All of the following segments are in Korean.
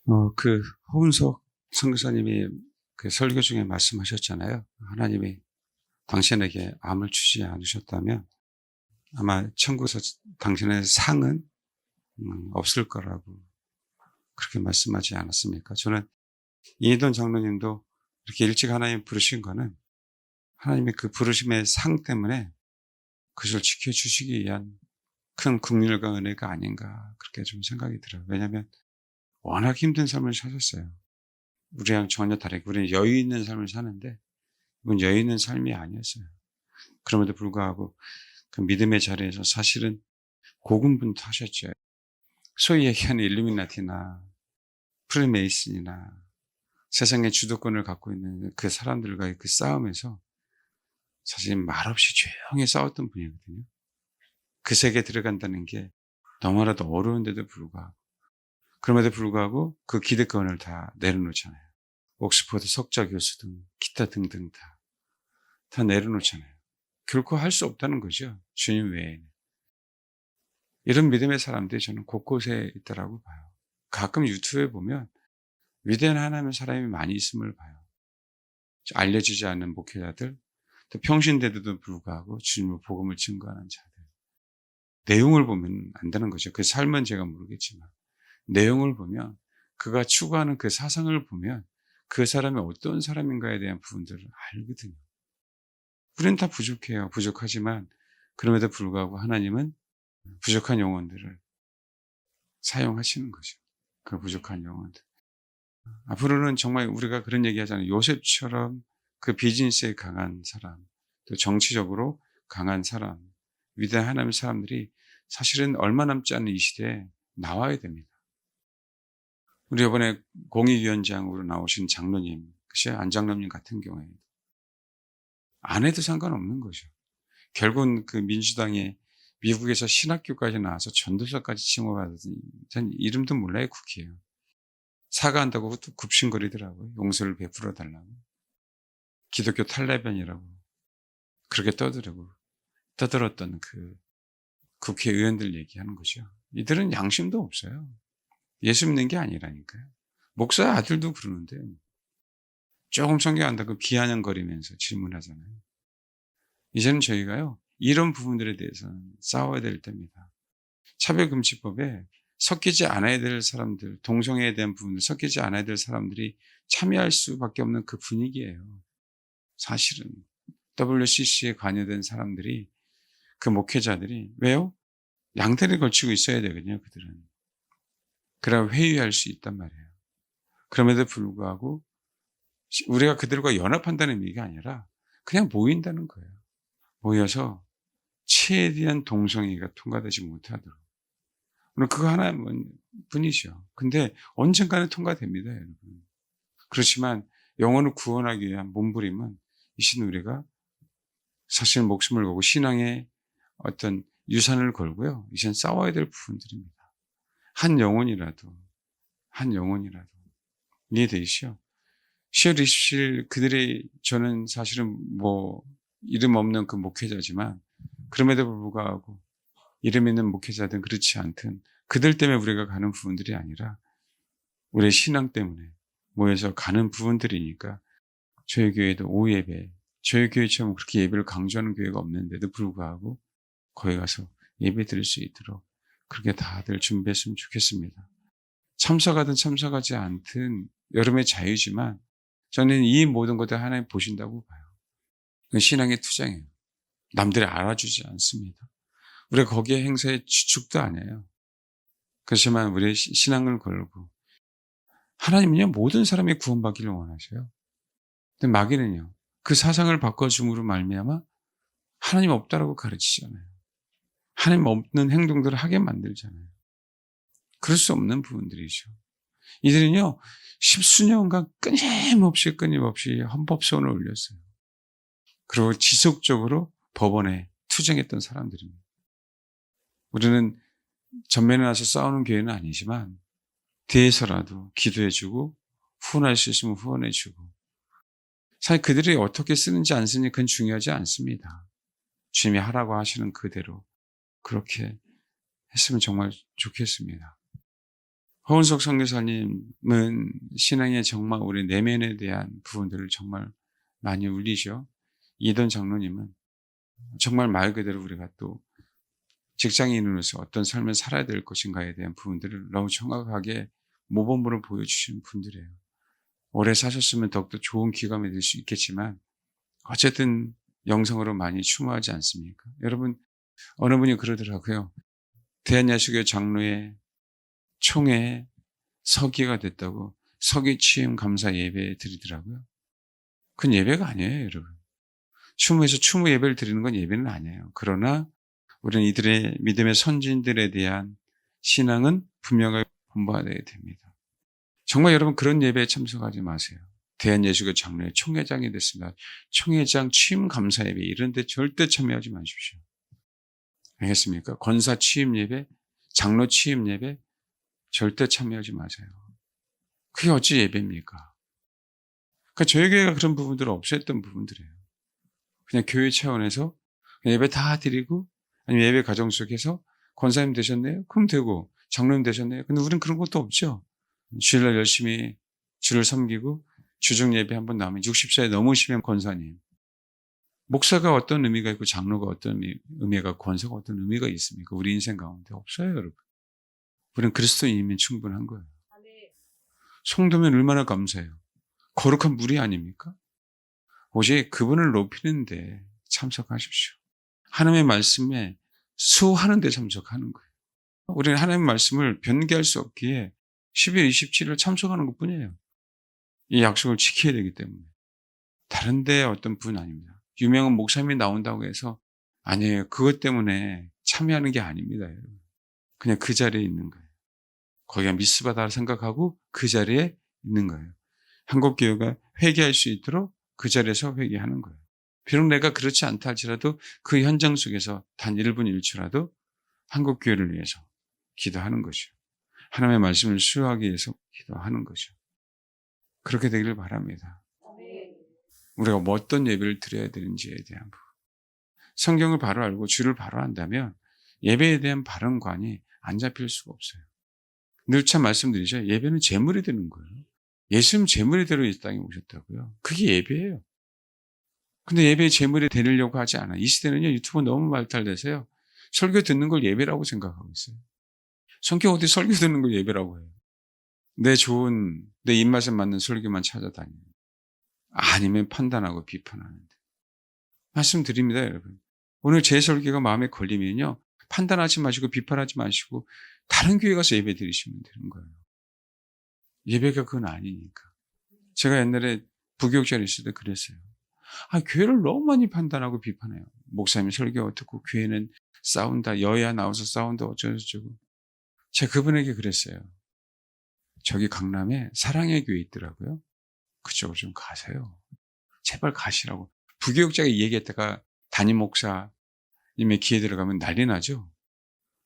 허은석 선교사님이 그 설교 중에 말씀하셨잖아요. 하나님이 당신에게 암을 주지 않으셨다면 아마 천국에서 당신의 상은 없을 거라고 그렇게 말씀하지 않았습니까? 저는 이해돈 장로님도 이렇게 일찍 하나님 부르신 거는 하나님의 그 부르심의 상 때문에 그것을 지켜주시기 위한 큰 긍휼과 은혜가 아닌가 그렇게 좀 생각이 들어요. 왜냐하면 워낙 힘든 삶을 사셨어요. 우리랑 전혀 다르게 우리는 여유 있는 삶을 사는데 이건 여유 있는 삶이 아니었어요. 그럼에도 불구하고 그 믿음의 자리에서 사실은 고군분투하셨죠. 소위 얘기하는 일루미나티나 프리메이슨이나 세상의 주도권을 갖고 있는 그 사람들과의 그 싸움에서 사실 말없이 조용히 싸웠던 분이거든요. 그 세계에 들어간다는 게 너무나도 어려운데도 불구하고 그럼에도 불구하고 그 기득권을 다 내려놓잖아요. 옥스퍼드 석좌 교수 등 기타 등등 다 내려놓잖아요. 결코 할 수 없다는 거죠. 주님 외에는. 이런 믿음의 사람들이 저는 곳곳에 있다라고 봐요. 가끔 유튜브에 보면 위대한 하나님의 사람이 많이 있음을 봐요. 알려지지 않는 목회자들, 또 평신대도도 불구하고 주님의 복음을 증거하는 자들. 내용을 보면 안다는 거죠. 그 삶은 제가 모르겠지만 내용을 보면 그가 추구하는 그 사상을 보면 그 사람이 어떤 사람인가에 대한 부분들을 알거든요. 우리는 다 부족해요. 부족하지만 그럼에도 불구하고 하나님은 부족한 영혼들을 사용하시는 거죠. 그 부족한 영혼들. 앞으로는 정말 우리가 그런 얘기 하잖아요. 요셉처럼 그 비즈니스에 강한 사람, 또 정치적으로 강한 사람, 위대한 하나님의 사람들이 사실은 얼마 남지 않은 이 시대에 나와야 됩니다. 우리 이번에 공익위원장으로 나오신 장로님, 그치? 안장로님 같은 경우에 안 해도 상관없는 거죠. 결국은 그 민주당에 미국에서 신학교까지 나와서 전도사까지 칭호받은 전 이름도 몰라요. 국회에요. 사과한다고 또 굽신거리더라고요. 용서를 베풀어 달라고. 기독교 탈레반이라고 그렇게 떠들었던 그 국회의원들 얘기하는 거죠. 이들은 양심도 없어요. 예수 믿는 게 아니라니까요. 목사 아들도 그러는데 조금 성경 안다고 비아냥거리면서 질문하잖아요. 이제는 저희가요. 이런 부분들에 대해서는 싸워야 될 때입니다. 차별금지법에 섞이지 않아야 될 사람들, 동성애에 대한 부분들 섞이지 않아야 될 사람들이 참여할 수밖에 없는 그 분위기예요. 사실은 WCC에 관여된 사람들이 그 목회자들이 왜요? 양다리를 걸치고 있어야 되거든요. 그들은. 그래야 회의할 수 있단 말이에요. 그럼에도 불구하고 우리가 그들과 연합한다는 의미가 아니라 그냥 모인다는 거예요. 모여서 최대한 동성애가 통과되지 못하도록. 물론 그거 하나뿐이죠. 근데 언젠가는 통과됩니다, 여러분. 그렇지만 영혼을 구원하기 위한 몸부림은 이신 우리가 사실 목숨을 걸고 신앙의 어떤 유산을 걸고요. 이젠 싸워야 될 부분들입니다. 한 영혼이라도 이해되시죠? 10월 27일 그들의 저는 사실은 이름 없는 그 목회자지만 그럼에도 불구하고 이름 있는 목회자든 그렇지 않든 그들 때문에 우리가 가는 부분들이 아니라 우리의 신앙 때문에 모여서 가는 부분들이니까 저희 교회도 오후 예배, 저희 교회처럼 그렇게 예배를 강조하는 교회가 없는데도 불구하고 거기 가서 예배 드릴 수 있도록 그렇게 다들 준비했으면 좋겠습니다. 참석하든 참석하지 않든 여러분의 자유지만 저는 이 모든 것들 하나님 보신다고 봐요. 신앙의 투쟁이에요. 남들이 알아주지 않습니다. 우리가 거기에 행사의 주축도 아니에요. 그렇지만 우리의 신앙을 걸고 하나님은요 모든 사람이 구원받기를 원하셔요. 근데 마귀는요 그 사상을 바꿔줌으로 말미암아 하나님 없다라고 가르치잖아요. 하나님 없는 행동들을 하게 만들잖아요. 그럴 수 없는 부분들이죠. 이들은요 십수년간 끊임없이 헌법소원을 올렸어요. 그리고 지속적으로 법원에 투쟁했던 사람들입니다. 우리는 전면에 나서 싸우는 교회는 아니지만 뒤에서라도 기도해주고 후원할 수 있으면 후원해주고 사실 그들이 어떻게 쓰는지 안 쓰는지 그건 중요하지 않습니다. 주님이 하라고 하시는 그대로 그렇게 했으면 정말 좋겠습니다. 허은석 선교사님은 신앙의 정말 우리 내면에 대한 부분들을 정말 많이 울리죠. 이던 장로님은 정말 말 그대로 우리가 또 직장인으로서 어떤 삶을 살아야 될 것인가에 대한 부분들을 너무 정확하게 모범으로 보여주시는 분들이에요. 오래 사셨으면 더욱더 좋은 기감이 될 수 있겠지만 어쨌든 영성으로 많이 추모하지 않습니까? 여러분, 어느 분이 그러더라고요. 대한야수교 장로의 총회에 서기가 됐다고 서기 취임 감사 예배 드리더라고요. 그건 예배가 아니에요, 여러분. 추모에서 추모 예배를 드리는 건 예배는 아니에요. 그러나 우리는 이들의 믿음의 선진들에 대한 신앙은 분명하게 본받아야 됩니다. 정말 여러분 그런 예배에 참석하지 마세요. 대한예수교 장로의 총회장이 됐습니다. 총회장 취임 감사 예배 이런 데 절대 참여하지 마십시오. 알겠습니까? 권사 취임 예배, 장로 취임 예배 절대 참여하지 마세요. 그게 어찌 예배입니까? 그러니까 저희 교회가 그런 부분들을 없앴던 부분들이에요. 그냥 교회 차원에서 그냥 예배 다 드리고 아니면 예배 과정 속에서 권사님 되셨네요? 그럼 되고 장로님 되셨네요? 근데 우리는 그런 것도 없죠. 주일날 열심히 주를 섬기고 주중 예배 한번 나오면 60세 넘으시면 권사님. 목사가 어떤 의미가 있고 장로가 어떤 의미가 있고 권사가 어떤 의미가 있습니까? 우리 인생 가운데 없어요, 여러분. 우리는 그리스도인이면 충분한 거예요. 성도면 얼마나 감사해요. 거룩한 물이 아닙니까? 오직 그분을 높이는 데 참석하십시오. 하나님의 말씀에 수호하는 데 참석하는 거예요. 우리는 하나님의 말씀을 변개할 수 없기에 10일, 27일 참석하는 것 뿐이에요. 이 약속을 지켜야 되기 때문에. 다른 데 어떤 분 아닙니다. 유명한 목사님이 나온다고 해서 아니에요. 그것 때문에 참여하는 게 아닙니다. 여러분. 그냥 그 자리에 있는 거예요. 거기가 미스바다를 생각하고 그 자리에 있는 거예요. 한국교회가 회개할 수 있도록 그 자리에서 회개하는 거예요. 비록 내가 그렇지 않다 할지라도 그 현장 속에서 단 1분 1초라도 한국교회를 위해서 기도하는 것이요. 하나님의 말씀을 수요하기 위해서 기도하는 거죠. 그렇게 되기를 바랍니다. 우리가 어떤 예배를 드려야 되는지에 대한 부분. 성경을 바로 알고 주를 바로 안다면 예배에 대한 바른관이 안 잡힐 수가 없어요. 늘 참 말씀드리죠. 예배는 제물이 되는 거예요. 예수님 제물이 되러 이 땅에 오셨다고요. 그게 예배예요. 근데 예배의 제물이 되려고 하지 않아요. 이 시대는요, 유튜브 너무 발달돼서요. 설교 듣는 걸 예배라고 생각하고 있어요. 성경 어디 설교 듣는 걸 예배라고 해요. 내 입맛에 맞는 설교만 찾아다니는. 아니면 판단하고 비판하는데. 말씀드립니다, 여러분. 오늘 제 설교가 마음에 걸리면요. 판단하지 마시고 비판하지 마시고 다른 교회 가서 예배 드리시면 되는 거예요. 예배가 그건 아니니까. 제가 옛날에 부교육자로 있을 때 그랬어요. 교회를 너무 많이 판단하고 비판해요. 목사님 설교 듣고 교회는 싸운다. 여야 나와서 싸운다. 어쩌고저쩌고. 제가 그분에게 그랬어요. 저기 강남에 사랑의 교회 있더라고요. 그쪽으로 좀 가세요. 제발 가시라고. 부교육자가 얘기했다가 담임 목사님의 기회 들어가면 난리 나죠.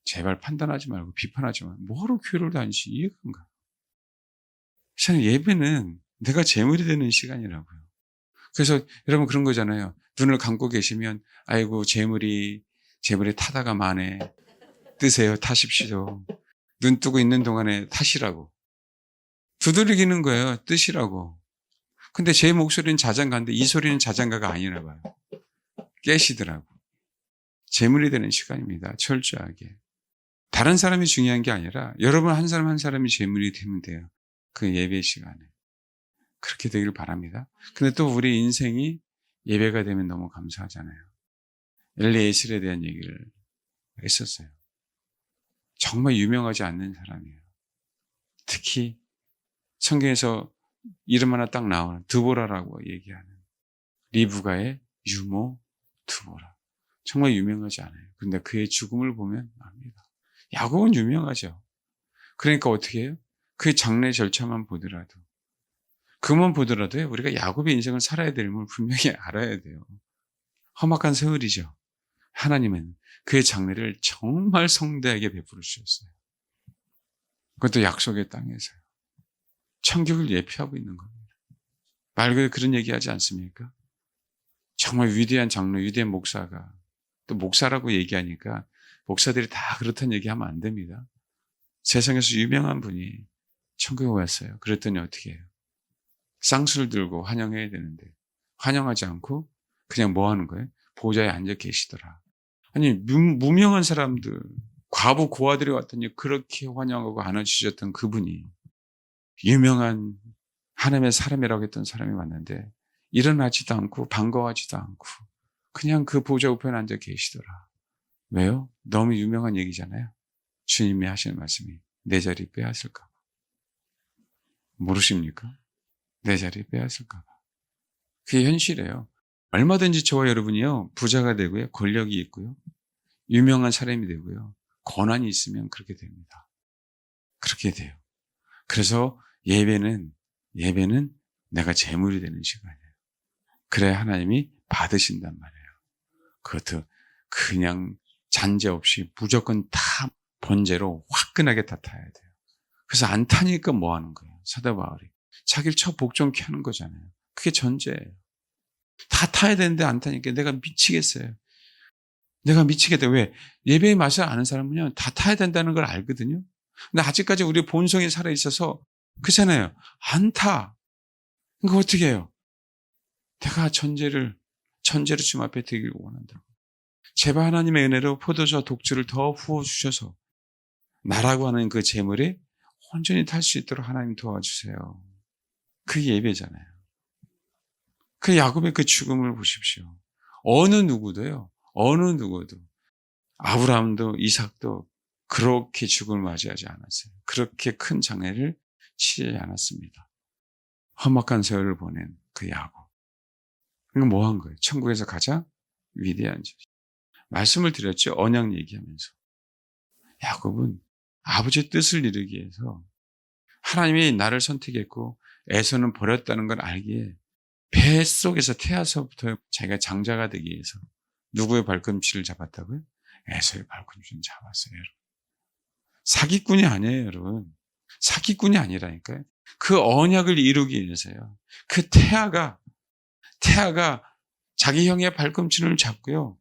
제발 판단하지 말고 비판하지 말고 뭐하러 교회를 다니시 이해가 안 가요. 저는 예배는 내가 제물이 되는 시간이라고요. 그래서 여러분 그런 거잖아요. 눈을 감고 계시면 아이고 재물이 타다가 마네. 뜨세요. 타십시오. 눈 뜨고 있는 동안에 타시라고. 두드리기는 거예요. 뜨시라고. 근데 제 목소리는 자장가인데 이 소리는 자장가가 아니나 봐요. 깨시더라고. 재물이 되는 시간입니다. 철저하게. 다른 사람이 중요한 게 아니라 여러분 한 사람 한 사람이 재물이 되면 돼요. 그 예배 시간에. 그렇게 되기를 바랍니다. 근데 또 우리 인생이 예배가 되면 너무 감사하잖아요. 엘리에셀에 대한 얘기를 했었어요. 정말 유명하지 않는 사람이에요. 특히 성경에서 이름 하나 딱 나오는 드보라라고 얘기하는 리브가의 유모 드보라. 정말 유명하지 않아요. 근데 그의 죽음을 보면 압니다. 야곱은 유명하죠. 그러니까 어떻게 해요? 그의 장례 절차만 보더라도 그만 보더라도요. 우리가 야곱의 인생을 살아야 됨을 분명히 알아야 돼요. 험악한 세월이죠. 하나님은 그의 장례를 정말 성대하게 베풀어 주셨어요. 그것도 약속의 땅에서요. 천국을 예표하고 있는 겁니다. 말 그대로 그런 얘기하지 않습니까? 정말 위대한 장로, 위대한 목사가 또 목사라고 얘기하니까 목사들이 다 그렇다는 얘기하면 안 됩니다. 세상에서 유명한 분이 천국에 왔어요. 그랬더니 어떻게 해요? 쌍수를 들고 환영해야 되는데 환영하지 않고 그냥 뭐 하는 거예요? 보좌에 앉아 계시더라. 아니 무명한 사람들, 과부 고아들이 왔더니 그렇게 환영하고 안아주셨던 그분이 유명한 하나님의 사람이라고 했던 사람이 왔는데 일어나지도 않고 반가워하지도 않고 그냥 그 보좌 우편에 앉아 계시더라. 왜요? 너무 유명한 얘기잖아요. 주님이 하시는 말씀이 내 자리 빼앗을까 봐. 모르십니까? 내 자리 빼앗을까 봐. 그게 현실이에요. 얼마든지 저와 여러분이요, 부자가 되고요, 권력이 있고요, 유명한 사람이 되고요, 권한이 있으면 그렇게 됩니다. 그렇게 돼요. 그래서 예배는 내가 재물이 되는 시간이에요. 그래야 하나님이 받으신단 말이에요. 그것도 그냥 잔재 없이 무조건 다 번제로 화끈하게 다 타야 돼요. 그래서 안 타니까 뭐 하는 거예요? 사도 바울이. 자기를 복종케 하는 거잖아요. 그게 전제예요. 다 타야 되는데 안 타니까 내가 미치겠어요. 내가 미치겠다. 왜? 예배의 맛을 아는 사람은요, 다 타야 된다는 걸 알거든요. 근데 아직까지 우리 본성이 살아있어서, 그렇잖아요. 안 타. 그러니까 어떻게 해요? 내가 전제로 주님 앞에 드리길 원한다고. 제발 하나님의 은혜로 포도주와 독주를 더 부어주셔서 나라고 하는 그 재물에 온전히 탈 수 있도록 하나님 도와주세요. 그게 예배잖아요. 그 야곱의 그 죽음을 보십시오. 어느 누구도 아브라함도 이삭도 그렇게 죽음을 맞이하지 않았어요. 그렇게 큰 장애를 치지 않았습니다. 험악한 세월을 보낸 그 야곱. 그러니까 뭐 한 거예요? 천국에서 가장 위대한 자. 말씀을 드렸죠. 언약 얘기하면서. 야곱은 아버지의 뜻을 이루기 위해서 하나님이 나를 선택했고 에서는 버렸다는 걸 알기에 뱃속에서 태아서부터 자기가 장자가 되기 위해서 누구의 발꿈치를 잡았다고요? 에서의 발꿈치를 잡았어요, 여러분. 사기꾼이 아니에요, 여러분. 사기꾼이 아니라니까요. 그 언약을 이루기 위해서요. 그 태아가 자기 형의 발꿈치를 잡고요.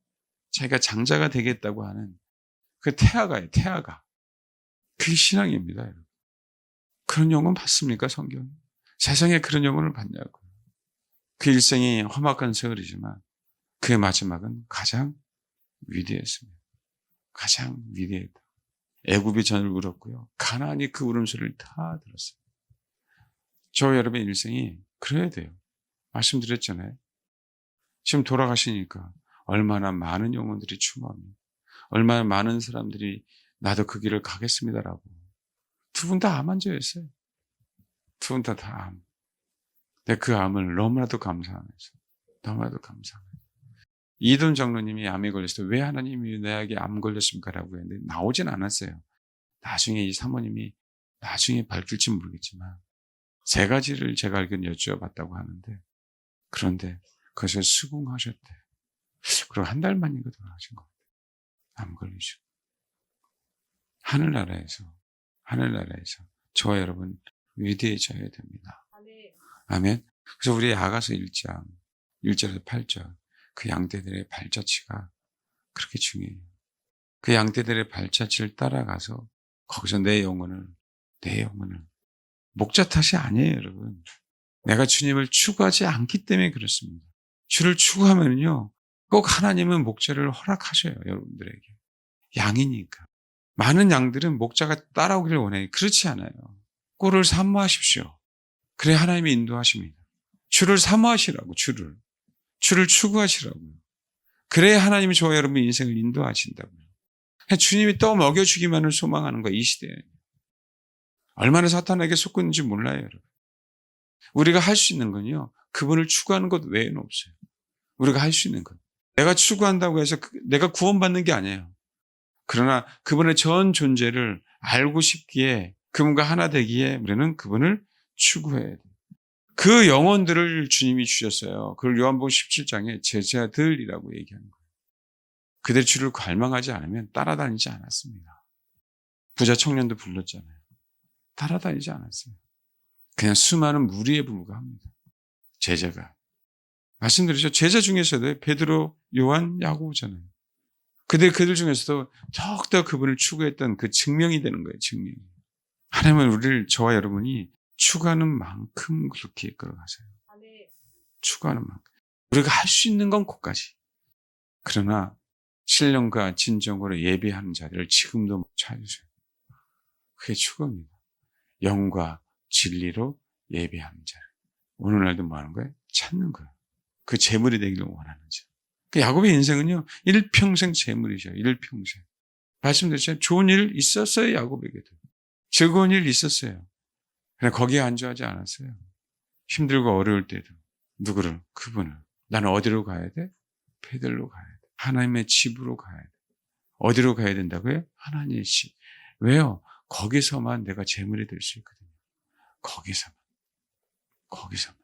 자기가 장자가 되겠다고 하는 그 태아가예요, 태아가. 그게 신앙입니다, 여러분. 그런 영혼 받습니까, 성경? 세상에 그런 영혼을 받냐고요. 그 일생이 험악한 세월이지만 그의 마지막은 가장 위대했습니다. 가장 위대했다. 애굽이 전을 울었고요. 가나안이 그 울음소리를 다 들었어요. 저 여러분의 일생이 그래야 돼요. 말씀드렸잖아요. 지금 돌아가시니까 얼마나 많은 영혼들이 추모합니다. 얼마나 많은 사람들이 나도 그 길을 가겠습니다라고. 두 분 다 암 환자였어요. 두 분 다 암. 근데 그 암을 너무나도 감사하면서 너무나도 감사합니다. 이돈 장로님이 암에 걸렸을 때 왜 하나님이 내에게 암 걸렸습니까? 라고 했는데 나오진 않았어요. 나중에 이 사모님이 나중에 밝힐지 모르겠지만 세 가지를 제가 알기로는 여쭈어봤다고 하는데 그런데 그것을 수긍하셨대요. 그리고 한 달 만인가 돌아가신 것 같아요. 암 걸리시고. 하늘나라에서 저와 여러분 위대해져야 됩니다. 아멘. 그래서 우리 아가서 1장 1절에서 8절 그 양떼들의 발자취가 그렇게 중요해요. 그 양떼들의 발자취를 따라가서 거기서 내 영혼을 목자 탓이 아니에요, 여러분. 내가 주님을 추구하지 않기 때문에 그렇습니다. 주를 추구하면요 꼭 하나님은 목자를 허락하셔요, 여러분들에게. 양이니까. 많은 양들은 목자가 따라오기를 원해요. 그렇지 않아요. 꼴을 사모하십시오. 그래 하나님이 인도하십니다. 주를 사모하시라고, 주를 추구하시라고요. 그래야 하나님이 저와 여러분의 인생을 인도하신다고요. 주님이 또 먹여주기만을 소망하는 거예요, 이 시대에. 얼마나 사탄에게 속고 있는지 몰라요, 여러분. 우리가 할 수 있는 건요, 그분을 추구하는 것 외에는 없어요. 우리가 할 수 있는 건. 내가 추구한다고 해서 내가 구원받는 게 아니에요. 그러나 그분의 전 존재를 알고 싶기에 그분과 하나 되기에 우리는 그분을 추구해야 돼요. 그 영혼들을 주님이 주셨어요. 그걸 요한복음 17장에 제자들이라고 얘기하는 거예요. 그들 주를 갈망하지 않으면 따라다니지 않았습니다. 부자 청년도 불렀잖아요. 따라다니지 않았어요. 그냥 수많은 무리에 불과합니다. 제자가. 말씀드리죠. 제자 중에서도 베드로, 요한, 야고보잖아요. 그들 중에서도 더욱더 그분을 추구했던 그 증명이 되는 거예요. 증명이. 하나님은 우리를, 저와 여러분이 추구하는 만큼 그렇게 이끌어가세요. 추구하는 만큼. 우리가 할 수 있는 건 거기까지. 그러나 신령과 진정으로 예배하는 자리를 지금도 찾으세요. 그게 추구입니다. 영과 진리로 예배하는 자리. 오늘날도 뭐 하는 거예요? 찾는 거예요. 그 재물이 되기를 원하는 자. 그 야곱의 인생은요, 일평생 재물이죠. 일평생. 말씀드렸잖아요. 좋은 일 있었어요, 야곱에게도. 즐거운 일 있었어요. 그러나 거기에 안주하지 않았어요. 힘들고 어려울 때도. 누구를? 그분을. 나는 어디로 가야 돼? 베들로 가야 돼. 하나님의 집으로 가야 돼. 어디로 가야 된다고요? 하나님의 집. 왜요? 거기서만 내가 재물이 될 수 있거든요. 거기서만. 거기서만.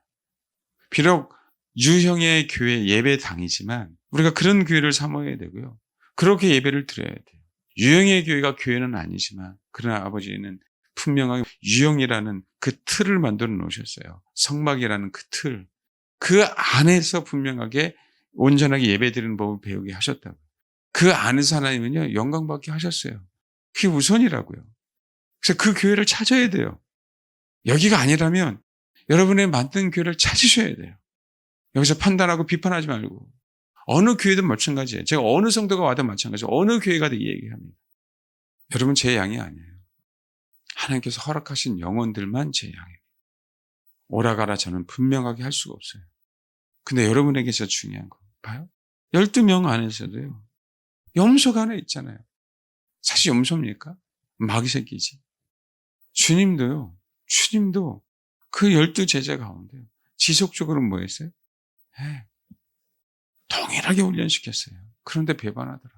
비록 유형의 교회 예배당이지만 우리가 그런 교회를 삼아야 되고요. 그렇게 예배를 드려야 돼요. 유형의 교회가 교회는 아니지만 그러나 아버지는 분명하게 유형이라는 그 틀을 만들어 놓으셨어요. 성막이라는 그 틀. 그 안에서 분명하게 온전하게 예배드리는 법을 배우게 하셨다고. 그 안에서 하나님은요, 영광받게 하셨어요. 그게 우선이라고요. 그래서 그 교회를 찾아야 돼요. 여기가 아니라면 여러분의 만든 교회를 찾으셔야 돼요. 여기서 판단하고 비판하지 말고. 어느 교회든 마찬가지예요. 제가 어느 성도가 와도 마찬가지예요. 어느 교회 가도 이 얘기합니다. 여러분 제 양이 아니에요. 하나님께서 허락하신 영혼들만 제 양이에요. 오라가라 저는 분명하게 할 수가 없어요. 근데 여러분에게서 중요한 거 봐요. 12명 안에서도요. 염소가 하나 있잖아요. 사실 염소입니까? 마귀 새끼지. 주님도 그 12제자 가운데 지속적으로 뭐 했어요? 동일하게 훈련시켰어요. 그런데 배반하더라.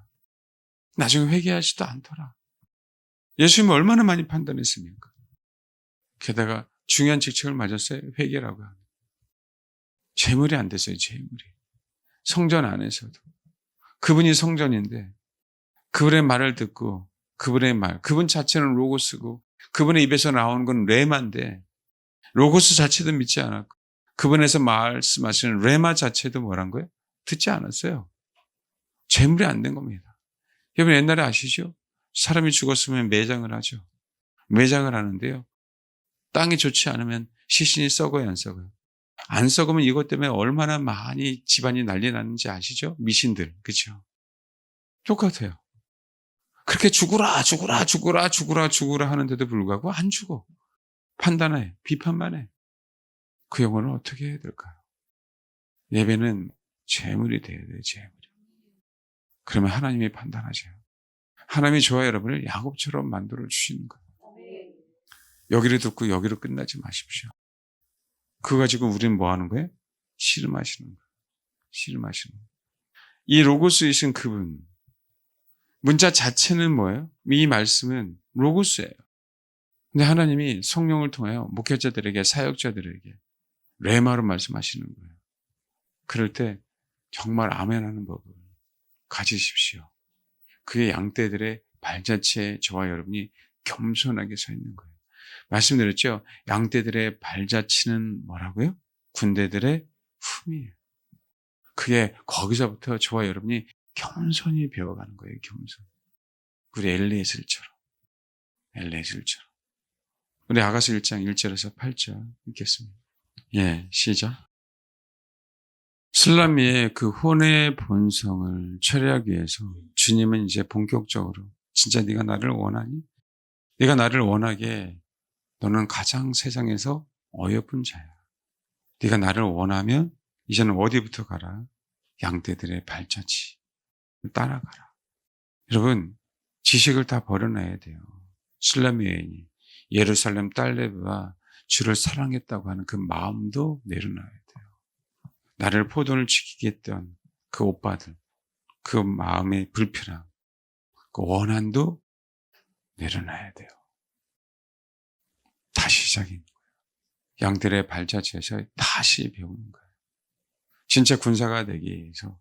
나중에 회개하지도 않더라. 예수님이 얼마나 많이 판단했습니까? 게다가 중요한 직책을 맞았어요. 회개라고 하는. 재물이 안 됐어요. 재물이. 성전 안에서도. 그분이 성전인데 그분의 말을 듣고 그분의 말, 그분 자체는 로고스고 그분의 입에서 나오는 건 레마인데 로고스 자체도 믿지 않았고 그분에서 말씀하시는 레마 자체도 뭐란 거예요? 듣지 않았어요. 재물이 안 된 겁니다. 여러분 옛날에 아시죠? 사람이 죽었으면 매장을 하죠. 매장을 하는데요. 땅이 좋지 않으면 시신이 썩어요, 안 썩어요? 안 썩으면 이것 때문에 얼마나 많이 집안이 난리 났는지 아시죠? 미신들, 그렇죠? 똑같아요. 그렇게 죽으라 하는데도 불구하고 안 죽어. 판단해, 비판만 해. 그 영혼을 어떻게 해야 될까요? 예배는 재물이 돼야 돼요, 재물이. 그러면 하나님이 판단하세요. 하나님이 저와 여러분을 야곱처럼 만들어 주시는 거예요. 여기를 듣고 여기로 끝나지 마십시오. 그거 가지고 우리는 뭐 하는 거예요? 씨름하시는 거예요. 씨름하시는 거예요. 이 로고스이신 그분, 문자 자체는 뭐예요? 이 말씀은 로고스예요. 근데 하나님이 성령을 통하여 목회자들에게, 사역자들에게 레마로 말씀하시는 거예요. 그럴 때 정말 아멘하는 법을 가지십시오. 그의 양떼들의 발자취에 저와 여러분이 겸손하게 서 있는 거예요. 말씀드렸죠? 양떼들의 발자취는 뭐라고요? 군대들의 품이에요. 그게 거기서부터 저와 여러분이 겸손히 배워가는 거예요. 겸손. 우리 엘리에셀처럼. 우리 아가서 1장 1절에서 8절 읽겠습니다. 예, 시작. 슬라미의 그 혼의 본성을 처리하기 위해서 주님은 이제 본격적으로 진짜 네가 나를 원하니? 네가 나를 원하게 너는 가장 세상에서 어여쁜 자야. 네가 나를 원하면 이제는 어디부터 가라? 양떼들의 발자취 따라가라. 여러분 지식을 다 버려놔야 돼요. 슬라미 여인이 예루살렘 딸내미와 주를 사랑했다고 하는 그 마음도 내려놔야 돼요. 나를 포도를 지키게 했던 그 오빠들, 그 마음의 불편함, 그 원한도 내려놔야 돼요. 다시 시작인 거예요. 양들의 발자취에서 다시 배우는 거예요. 진짜 군사가 되기 위해서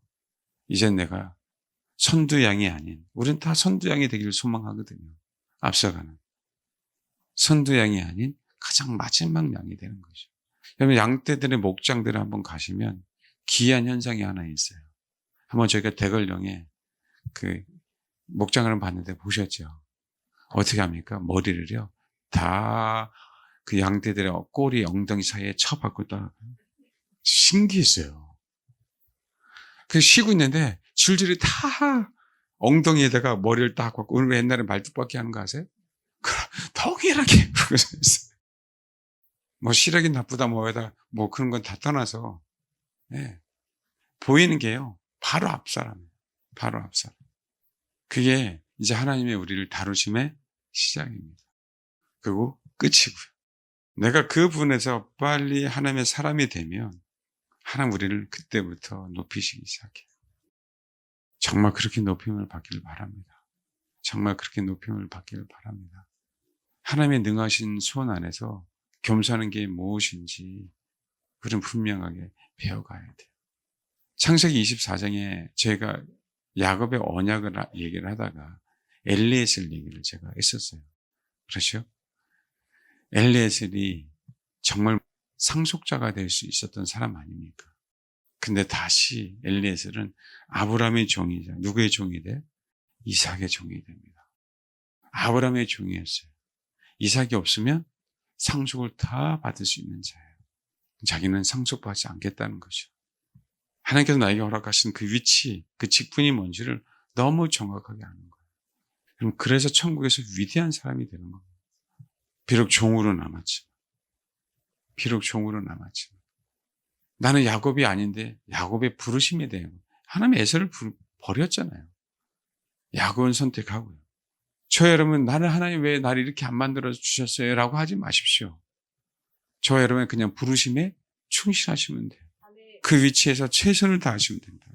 이젠 내가 선두양이 아닌, 우린 다 선두양이 되기를 소망하거든요. 앞서가는. 선두양이 아닌 가장 마지막 양이 되는 거죠. 여러분 양떼들의 목장들을 한번 가시면 기이한 현상이 하나 있어요. 한번 저희가 대걸령에 그 목장을 봤는데 보셨죠? 어떻게 합니까? 머리를요 다 그 양떼들의 꼬리 엉덩이 사이에 쳐박고 따라가요. 신기했어요. 그 쉬고 있는데 줄줄이 다 엉덩이에다가 머리를 딱 박고, 오늘 옛날에 말뚝박기 하는 거 아세요? 동일하게 부르고 있어요. 뭐 시력이 나쁘다 뭐다 뭐 그런 건 다 떠나서, 예, 보이는 게요, 바로 앞 사람이에요. 바로 앞 사람. 그게 이제 하나님의 우리를 다루심의 시작입니다. 그리고 끝이고요. 내가 그 부분에서 빨리 하나님의 사람이 되면 하나님 우리를 그때부터 높이시기 시작해요. 정말 그렇게 높임을 받기를 바랍니다. 정말 그렇게 높임을 받기를 바랍니다. 하나님의 능하신 손 안에서 겸손한 게 무엇인지 우리는 분명하게 배워가야 돼요. 창세기 24장에 제가 야곱의 언약을 얘기를 하다가 엘리에셀 얘기를 제가 했었어요. 그렇죠? 엘리에셀이 정말 상속자가 될 수 있었던 사람 아닙니까? 근데 다시 엘리에셀은 아브라함의 종이자 누구의 종이 돼? 이삭의 종이 됩니다. 아브라함의 종이었어요. 이삭이 없으면 상속을 다 받을 수 있는 자예요. 자기는 상속받지 않겠다는 거죠. 하나님께서 나에게 허락하신 그 위치, 그 직분이 뭔지를 너무 정확하게 아는 거예요. 그럼 그래서 천국에서 위대한 사람이 되는 겁니다. 비록 종으로 남았지만. 나는 야곱이 아닌데 야곱의 부르심에 대한 거예요. 하나님 에서를 버렸잖아요. 야곱은 선택하고요. 저 여러분, 나는 하나님 왜 나를 이렇게 안 만들어 주셨어요? 라고 하지 마십시오. 저 여러분 그냥 부르심에 충실하시면 돼요. 그 위치에서 최선을 다하시면 됩니다.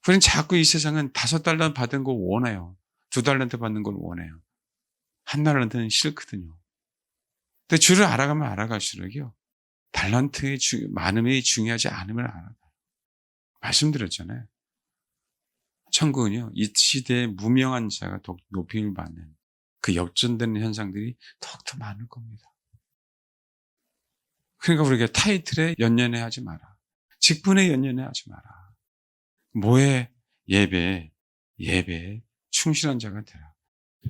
우리는 자꾸 이 세상은 5달란트 받은 걸 원해요. 2달란트 받는 걸 원해요. 1달란트는 싫거든요. 근데 주를 알아가면 알아갈수록요, 달란트의 많음이 중요하지 않음을 알아가요. 말씀드렸잖아요. 천국은요, 이 시대에 무명한 자가 더욱 높임을 받는 그 역전되는 현상들이 더욱더 많을 겁니다. 그러니까 우리가 타이틀에 연연해 하지 마라. 직분에 연연해 하지 마라. 뭐에? 예배에 충실한 자가 되라.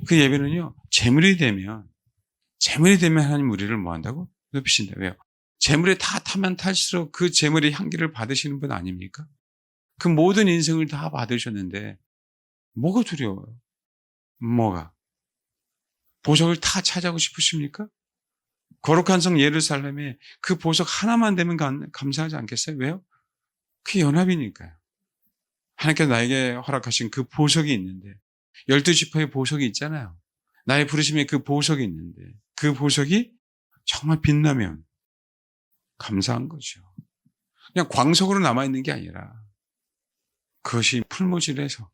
그 예배는요, 재물이 되면 하나님 우리를 뭐 한다고? 높이신다. 왜요? 재물에 다 타면 탈수록 그 재물의 향기를 받으시는 분 아닙니까? 그 모든 인생을 다 받으셨는데 뭐가 두려워요? 뭐가? 보석을 다 차지하고 싶으십니까? 거룩한 성 예루살렘에 그 보석 하나만 되면 감사하지 않겠어요? 왜요? 그게 연합이니까요. 하나님께서 나에게 허락하신 그 보석이 있는데, 12지파의 보석이 있잖아요. 나의 부르심에 그 보석이 있는데 그 보석이 정말 빛나면 감사한 거죠. 그냥 광석으로 남아있는 게 아니라 그것이 풀무질해서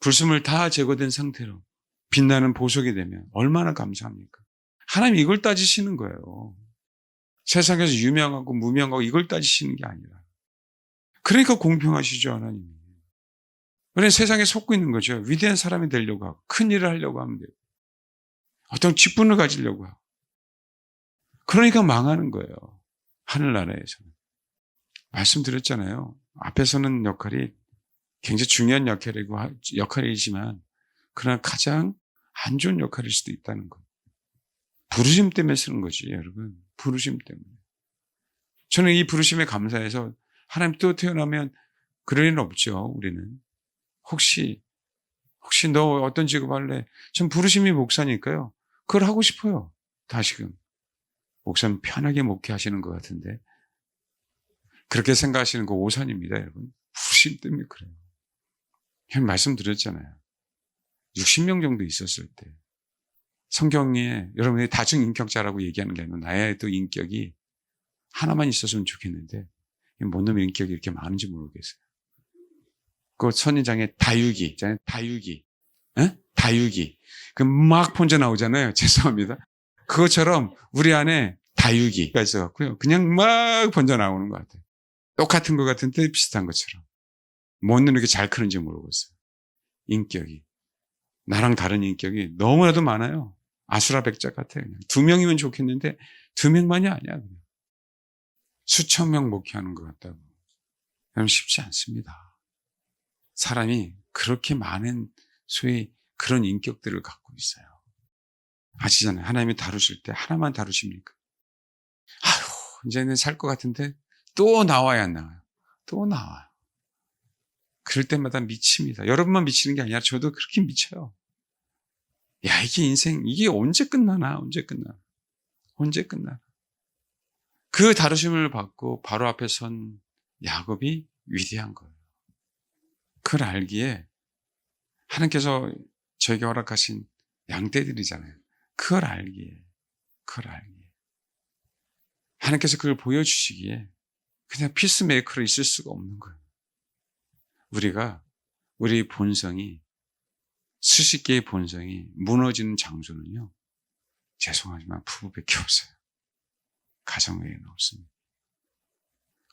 불순물 다 제거된 상태로 빛나는 보석이 되면 얼마나 감사합니까? 하나님 이걸 따지시는 거예요. 세상에서 유명하고 무명하고 이걸 따지시는 게 아니라. 그러니까 공평하시죠, 하나님이. 우리는 세상에 속고 있는 거죠. 위대한 사람이 되려고 하고 큰 일을 하려고 하면 돼요. 어떤 직분을 가지려고 하고. 그러니까 망하는 거예요. 하늘나라에서는. 말씀드렸잖아요. 앞에서는 역할이 굉장히 중요한 역할이지만 그러나 가장 안 좋은 역할일 수도 있다는 거예요. 부르심 때문에 쓰는 거지, 여러분. 부르심 때문에. 저는 이 부르심에 감사해서 하나님 또 태어나면 그럴 일은 없죠, 우리는. 혹시 너 어떤 직업 할래? 전 부르심이 목사니까요. 그걸 하고 싶어요. 다시금. 목사님 편하게 목회하시는 것 같은데. 그렇게 생각하시는 거 오산입니다, 여러분. 부르심 때문에 그래요. 그냥 말씀드렸잖아요. 60명 정도 있었을 때. 성경에 여러분이 다중인격자라고 얘기하는 게 아니라 나의 또 인격이 하나만 있었으면 좋겠는데 뭔 놈의 인격이 이렇게 많은지 모르겠어요. 그 선인장에 다육이 있잖아요. 다육이. 에? 다육이. 그 막 번져 나오잖아요. 죄송합니다. 그것처럼 우리 안에 다육이가 있어갖고요. 그냥 막 번져 나오는 것 같아요. 똑같은 것 같은데 비슷한 것처럼. 뭔 놈이 이렇게 잘 크는지 모르겠어요. 인격이. 나랑 다른 인격이 너무나도 많아요. 아수라백작 같아요. 그냥. 2명이면 좋겠는데 2명만이 아니야. 그냥. 수천 명 목회하는 것 같다고. 그럼 쉽지 않습니다. 사람이 그렇게 많은 소위 그런 인격들을 갖고 있어요. 아시잖아요. 하나님이 다루실 때 하나만 다루십니까? 아휴, 이제는 살 것 같은데 또 나와야 안 나와요. 또 나와요. 그럴 때마다 미칩니다. 여러분만 미치는 게 아니라 저도 그렇게 미쳐요. 야, 이게 인생, 이게 언제 끝나나, 언제 끝나나, 언제 끝나나. 그 다루심을 받고 바로 앞에 선 야곱이 위대한 거예요. 그걸 알기에 하나님께서 저에게 허락하신 양떼들이잖아요. 그걸 알기에. 하나님께서 그걸 보여주시기에 그냥 피스메이커로 있을 수가 없는 거예요. 우리 본성이, 수십 개의 본성이 무너지는 장소는요, 죄송하지만 부부밖에 없어요. 가정 외에는 없습니다.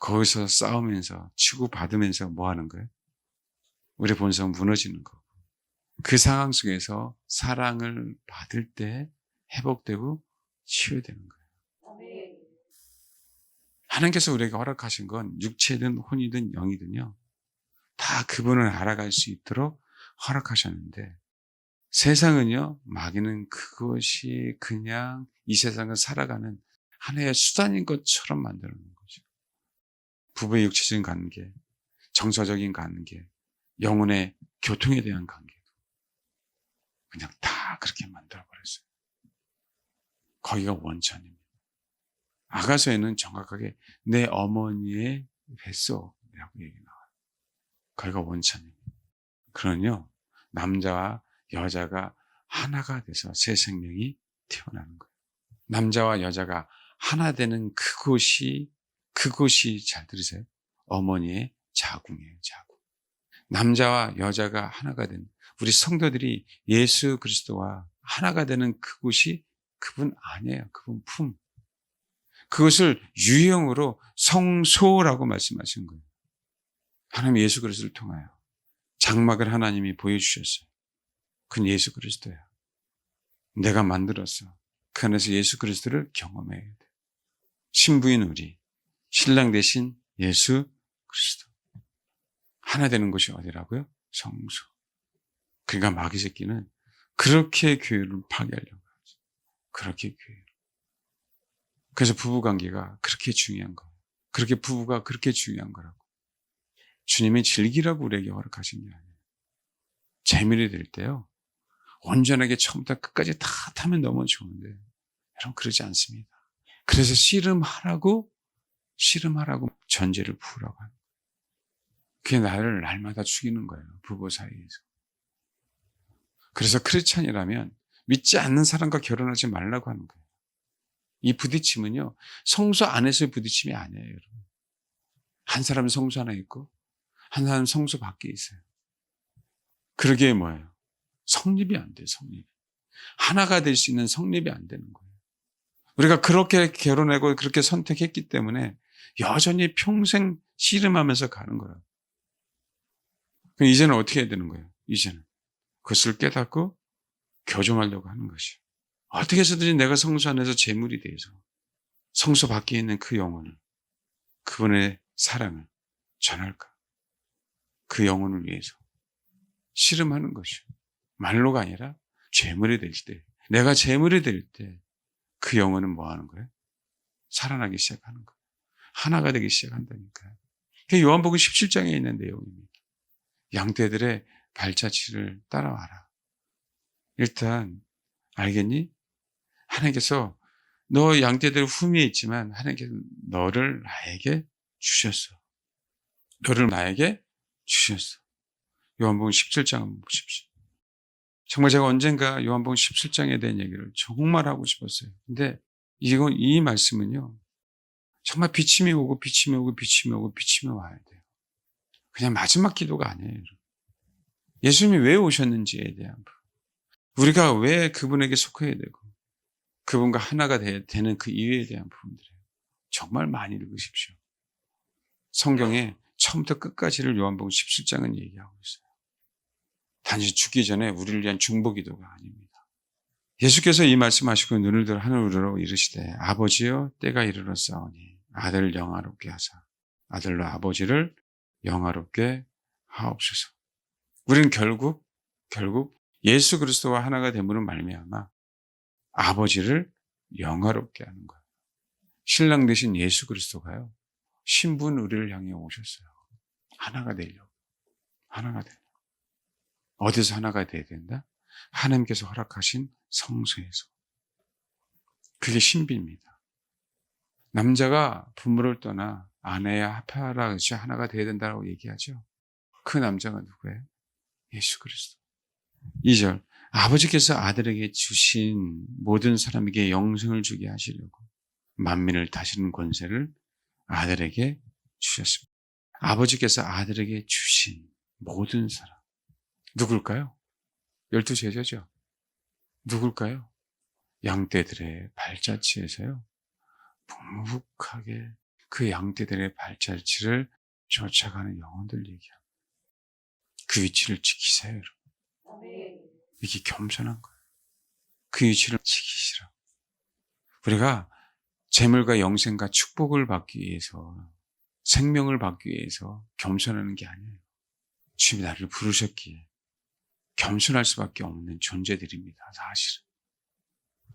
거기서 싸우면서, 치고받으면서 뭐 하는 거예요? 우리 본성 무너지는 거고. 그 상황 속에서 사랑을 받을 때 회복되고 치유되는 거예요. 하나님께서 우리에게 허락하신 건 육체든 혼이든 영이든요, 다 그분을 알아갈 수 있도록 허락하셨는데, 세상은요, 마귀는 그것이 그냥 이 세상을 살아가는 하나의 수단인 것처럼 만들어 놓은 거죠. 부부의 육체적인 관계, 정서적인 관계, 영혼의 교통에 대한 관계도 그냥 다 그렇게 만들어 버렸어요. 거기가 원천입니다. 아가서에는 정확하게 내 어머니의 뱃속이라고 얘기 나와요. 거기가 원천입니다. 그러면요, 남자와 여자가 하나가 돼서 새 생명이 태어나는 거예요. 남자와 여자가 하나 되는 그곳이 잘 들으세요. 어머니의 자궁이에요, 자궁. 남자와 여자가 하나가 된, 우리 성도들이 예수 그리스도와 하나가 되는 그곳이 그분 아니에요. 그분 품. 그것을 유형으로 성소라고 말씀하신 거예요. 하나님 예수 그리스도를 통하여 장막을 하나님이 보여주셨어요. 그건 예수 그리스도야. 내가 만들었어. 그 안에서 예수 그리스도를 경험해야 돼. 신부인 우리, 신랑 대신 예수 그리스도. 하나 되는 곳이 어디라고요? 성소. 그러니까 마귀 새끼는 그렇게 교회를 파괴하려고 하죠. 그렇게 교회를. 그래서 부부관계가 그렇게 중요한 거예요. 그렇게 부부가 그렇게 중요한 거라고. 주님이 즐기라고 우리에게 허락하신 게 아니에요. 재미를 들 때요, 온전하게 처음부터 끝까지 다 타면 너무 좋은데, 여러분 그러지 않습니다. 그래서 씨름하라고 전제를 부으라고 하는 거예요. 그게 나를 날마다 죽이는 거예요. 부부 사이에서. 그래서 크리스찬이라면 믿지 않는 사람과 결혼하지 말라고 하는 거예요. 이 부딪힘은요, 성소 안에서의 부딪힘이 아니에요, 여러분. 한 사람은 성소 안에 있고 한 사람은 성소 밖에 있어요. 그러기에 뭐예요? 성립이 안 돼요, 성립. 하나가 될 수 있는 성립이 안 되는 거예요. 우리가 그렇게 결혼하고 그렇게 선택했기 때문에 여전히 평생 씨름하면서 가는 거예요. 그럼 이제는 어떻게 해야 되는 거예요? 이제는 그것을 깨닫고 교정하려고 하는 것이에요. 어떻게 해서든지 내가 성소 안에서 제물이 돼서 성소 밖에 있는 그 영혼을, 그분의 사랑을 전할까? 그 영혼을 위해서 씨름하는 것이요. 말로가 아니라 제물이 될 때, 내가 제물이 될 때 그 영혼은 뭐 하는 거예요? 살아나기 시작하는 거예요. 하나가 되기 시작한다니까요. 그게 요한복음 17장에 있는 내용입니다. 양떼들의 발자취를 따라와라. 일단 알겠니? 하나님께서 너 양떼들 후미에 있지만 하나님께서 너를 나에게 주셨어. 너를 나에게 주셨어. 요한복음 17장 한번 보십시오. 정말 제가 언젠가 요한복음 17장에 대한 얘기를 정말 하고 싶었어요. 근데 이 말씀은요, 정말 비침이 오고 비침이 오고 비침이 오고 비침이 와야 돼요. 그냥 마지막 기도가 아니에요. 예수님이 왜 오셨는지에 대한 부분, 우리가 왜 그분에게 속해야 되고 그분과 하나가 되는 그 이유에 대한 부분들이에요. 정말 많이 읽으십시오. 성경에 처음부터 끝까지를 요한복음 17장은 얘기하고 있어요. 단지 죽기 전에 우리를 위한 중보기도가 아닙니다. 예수께서 이 말씀하시고 눈을 들어 하늘으로 이르시되 아버지여 때가 이르렀사오니 아들을 영화롭게 하사 아들로 아버지를 영화롭게 하옵소서. 우리는 결국 예수 그리스도와 하나가 됨으로 말미암아 아버지를 영화롭게 하는 거예요. 신랑 되신 예수 그리스도가요, 신부는 우리를 향해 오셨어요. 하나가 되려고. 하나가 되려고. 어디서 하나가 돼야 된다? 하나님께서 허락하신 성소에서. 그게 신비입니다. 남자가 부모를 떠나 아내야 합하라 같이 하나가 돼야 된다고 얘기하죠. 그 남자가 누구예요? 예수 그리스도. 2절, 아버지께서 아들에게 주신 모든 사람에게 영생을 주게 하시려고 만민을 다스리는 권세를 아들에게 주셨습니다. 아버지께서 아들에게 주신 모든 사람. 누굴까요? 12제자죠. 누굴까요? 양떼들의 발자취에서요, 묵묵하게 그 양떼들의 발자취를 쫓아가는 영혼들 얘기합니다. 그 위치를 지키세요, 여러분. 이게 겸손한 거예요. 그 위치를 지키시라. 우리가 재물과 영생과 축복을 받기 위해서, 생명을 받기 위해서 겸손하는 게 아니에요. 주님이 나를 부르셨기에 겸손할 수밖에 없는 존재들입니다. 사실은.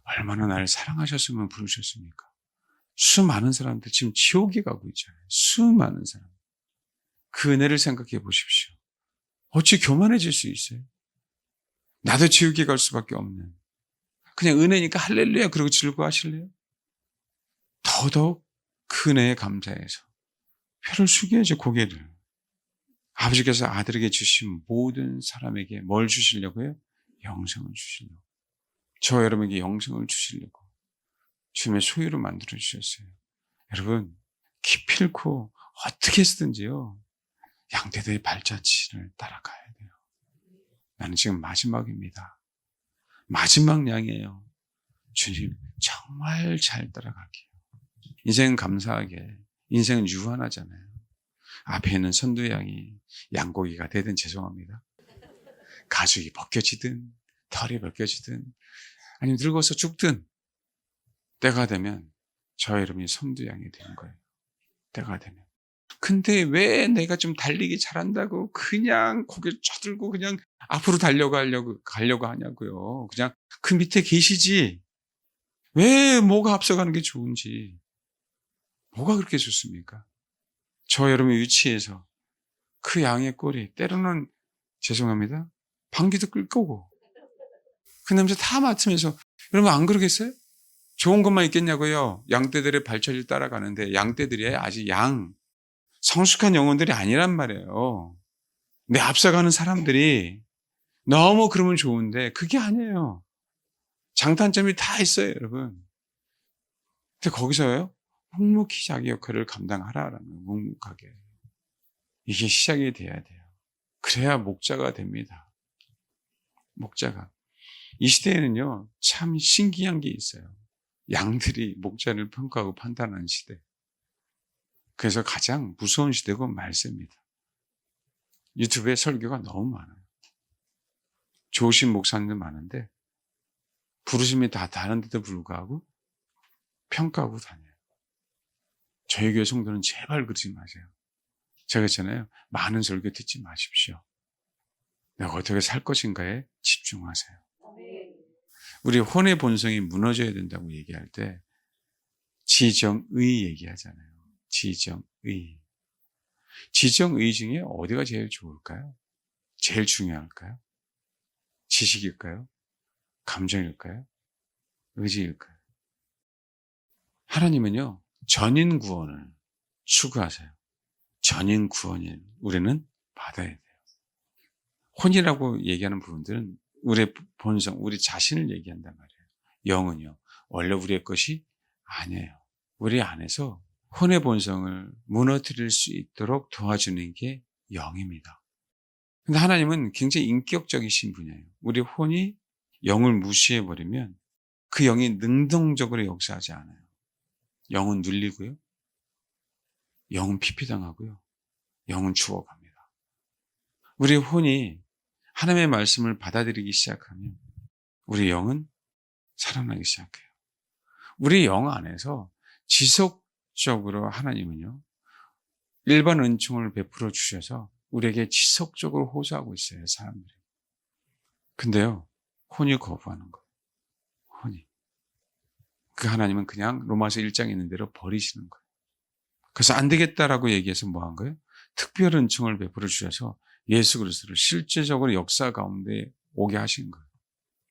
얼마나 나를 사랑하셨으면 부르셨습니까? 수많은 사람들 지금 지옥에 가고 있잖아요. 수많은 사람. 그 은혜를 생각해 보십시오. 어찌 교만해질 수 있어요? 나도 지옥에 갈 수밖에 없는. 그냥 은혜니까 할렐루야 그러고 즐거워하실래요? 더더욱 그 은혜에 감사해서 혀를 숙여야죠, 고개를. 아버지께서 아들에게 주신 모든 사람에게 뭘 주시려고요? 영생을 주시려고. 저 여러분에게 영생을 주시려고 주님의 소유로 만들어 주셨어요. 여러분, 기필코 어떻게 해서든지요, 양떼들의 발자취를 따라가야 돼요. 나는 지금 마지막입니다. 마지막 양이에요. 주님 정말 잘 따라갈게요. 인생은 감사하게, 인생은 유한하잖아요. 앞에 있는 선두양이 양고기가 되든 죄송합니다. 가죽이 벗겨지든 털이 벗겨지든 아니면 늙어서 죽든 때가 되면 저 여러분이 선두양이 되는 거예요. 때가 되면. 근데 왜 내가 좀 달리기 잘한다고 그냥 고개 쳐들고 그냥 앞으로 가려고 하냐고요. 그냥 그 밑에 계시지. 왜 뭐가 앞서가는 게 좋은지. 뭐가 그렇게 좋습니까? 저 여러분의 위치에서 그 양의 꼴이 때로는 죄송합니다. 방귀도 끌 거고 그 냄새 다 맡으면서 여러분 안 그러겠어요? 좋은 것만 있겠냐고요. 양떼들의 발자취를 따라가는데 양떼들이 아직 성숙한 영혼들이 아니란 말이에요. 내 앞서가는 사람들이 너무 그러면 좋은데 그게 아니에요. 장단점이 다 있어요, 여러분. 근데 거기서요, 묵묵히 자기 역할을 감당하라라는 거예요. 묵묵하게. 이게 시작이 돼야 돼요. 그래야 목자가 됩니다. 목자가. 이 시대에는요, 참 신기한 게 있어요. 양들이 목자를 평가하고 판단하는 시대. 그래서 가장 무서운 시대고 말세입니다. 유튜브에 설교가 너무 많아요. 좋으신 목사님도 많은데 부르심이 다 다른데도 불구하고 평가하고 다녀요. 저희 교회 성도는 제발 그러지 마세요. 제가 했잖아요. 많은 설교 듣지 마십시오. 내가 어떻게 살 것인가에 집중하세요. 우리 혼의 본성이 무너져야 된다고 얘기할 때 지정의 얘기하잖아요. 지정의. 지정의 중에 어디가 제일 좋을까요? 제일 중요할까요? 지식일까요? 감정일까요? 의지일까요? 하나님은요, 전인 구원을 추구하세요. 전인 구원을 우리는 받아야 돼요. 혼이라고 얘기하는 부분들은 우리의 본성, 우리 자신을 얘기한단 말이에요. 영은요, 원래 우리의 것이 아니에요. 우리 안에서 혼의 본성을 무너뜨릴 수 있도록 도와주는 게 영입니다. 근데 하나님은 굉장히 인격적이신 분이에요. 우리 혼이 영을 무시해버리면 그 영이 능동적으로 역사하지 않아요. 영은 눌리고요. 영은 피피당하고요. 영은 죽어갑니다. 우리 혼이 하나님의 말씀을 받아들이기 시작하면 우리 영은 살아나기 시작해요. 우리 영 안에서 지속적으로 하나님은요, 일반 은총을 베풀어 주셔서 우리에게 지속적으로 호소하고 있어요, 사람들이. 근데요, 혼이 거부하는 거예요. 혼이. 그 하나님은 그냥 로마서 1장에 있는 대로 버리시는 거예요. 그래서 안 되겠다라고 얘기해서 뭐 한 거예요? 특별 은총을 베풀어 주셔서 예수 그리스도를 실제적으로 역사 가운데 오게 하신 거예요.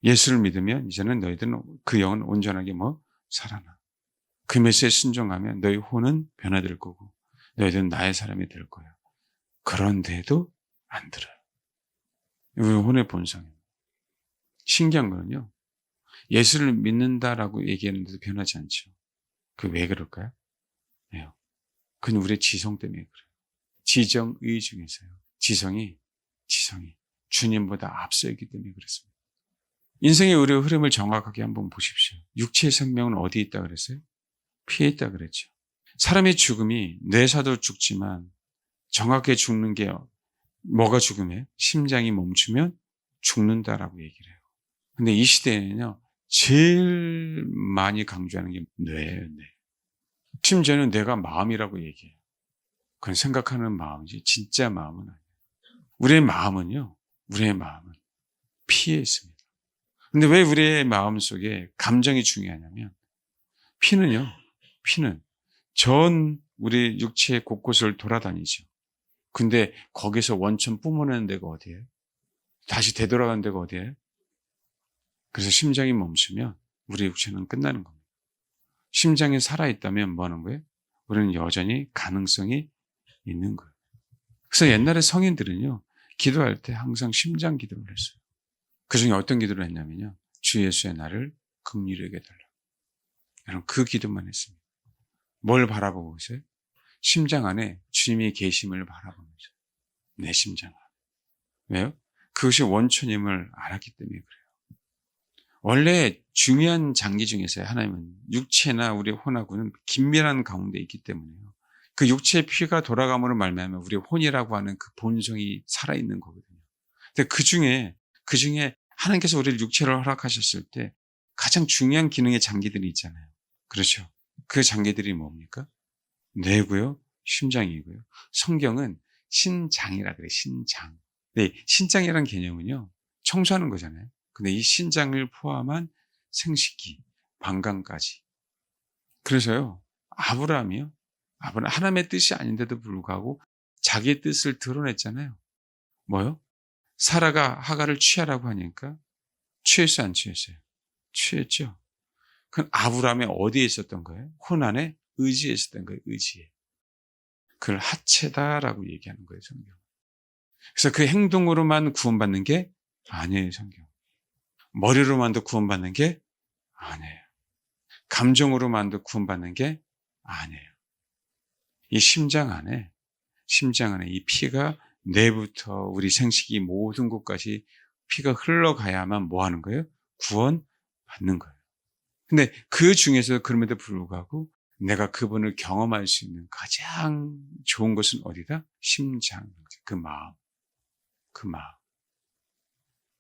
예수를 믿으면 이제는 너희들은 그 영은 온전하게 살아나. 그 메시지에 순종하면 너희 혼은 변화될 거고 너희들은 나의 사람이 될 거야. 그런데도 안 들어요. 우리 혼의 본성이에요. 신기한 거는요. 예수를 믿는다라고 얘기했는데도 변하지 않죠. 그 왜 그럴까요? 네. 그건 우리의 지성 때문에 그래요. 지정의 중에서요. 지성이 주님보다 앞서 있기 때문에 그렇습니다. 인생의 의료 흐름을 정확하게 한번 보십시오. 육체의 생명은 어디에 있다 그랬어요? 피에 있다 그랬죠. 사람의 죽음이 뇌사도 죽지만 정확하게 죽는 게 뭐가 죽음이에요? 심장이 멈추면 죽는다라고 얘기를 해요. 근데 이 시대에는요. 제일 많이 강조하는 게 뇌예요. 뇌. 심지어는 뇌가 마음이라고 얘기해요. 그건 생각하는 마음이지 진짜 마음은 아니에요. 우리의 마음은 피에 있습니다. 근데 왜 우리의 마음 속에 감정이 중요하냐면 피는 전 우리 육체 곳곳을 돌아다니죠. 근데 거기서 원천 뿜어내는 데가 어디예요? 다시 되돌아가는 데가 어디예요? 그래서 심장이 멈추면 우리 육체는 끝나는 겁니다. 심장이 살아있다면 뭐 하는 거예요? 우리는 여전히 가능성이 있는 거예요. 그래서 옛날에 성인들은요, 기도할 때 항상 심장 기도를 했어요. 그 중에 어떤 기도를 했냐면요, 주 예수의 나를 긍휼히 여겨달라. 여러분, 그 기도만 했습니다. 뭘 바라보고 있어요? 심장 안에 주님의 계심을 바라보면서. 내 심장 안에. 왜요? 그것이 원천임을 알았기 때문에 그래요. 원래 중요한 장기 중에서 하나님은 육체나 우리 혼하고는 긴밀한 가운데 있기 때문에요. 그 육체의 피가 돌아감으로 말미암아 우리 혼이라고 하는 그 본성이 살아있는 거거든요. 근데 그 중에 하나님께서 우리를 육체를 허락하셨을 때 가장 중요한 기능의 장기들이 있잖아요. 그렇죠. 그 장기들이 뭡니까? 뇌고요, 심장이고요. 성경은 신장이라 그래요. 신장. 네, 신장이라는 개념은요, 청소하는 거잖아요. 근데 이 신장을 포함한 생식기, 방광까지. 그래서요, 아브라함이요. 하나님의 뜻이 아닌데도 불구하고 자기의 뜻을 드러냈잖아요. 뭐요? 사라가 하가를 취하라고 하니까 취했어요, 안 취했어요? 취했죠. 그건 아브라함의 어디에 있었던 거예요? 혼 안에 의지에 있었던 거예요, 의지에. 그걸 하체다라고 얘기하는 거예요, 성경. 그래서 그 행동으로만 구원받는 게 아니에요, 성경. 머리로만도 구원받는 게 아니에요. 감정으로만도 구원받는 게 아니에요. 이 심장 안에 이 피가 뇌부터 우리 생식기 모든 곳까지 피가 흘러가야만 뭐 하는 거예요? 구원받는 거예요. 근데 그 중에서 그럼에도 불구하고 내가 그분을 경험할 수 있는 가장 좋은 것은 어디다? 심장, 그 마음.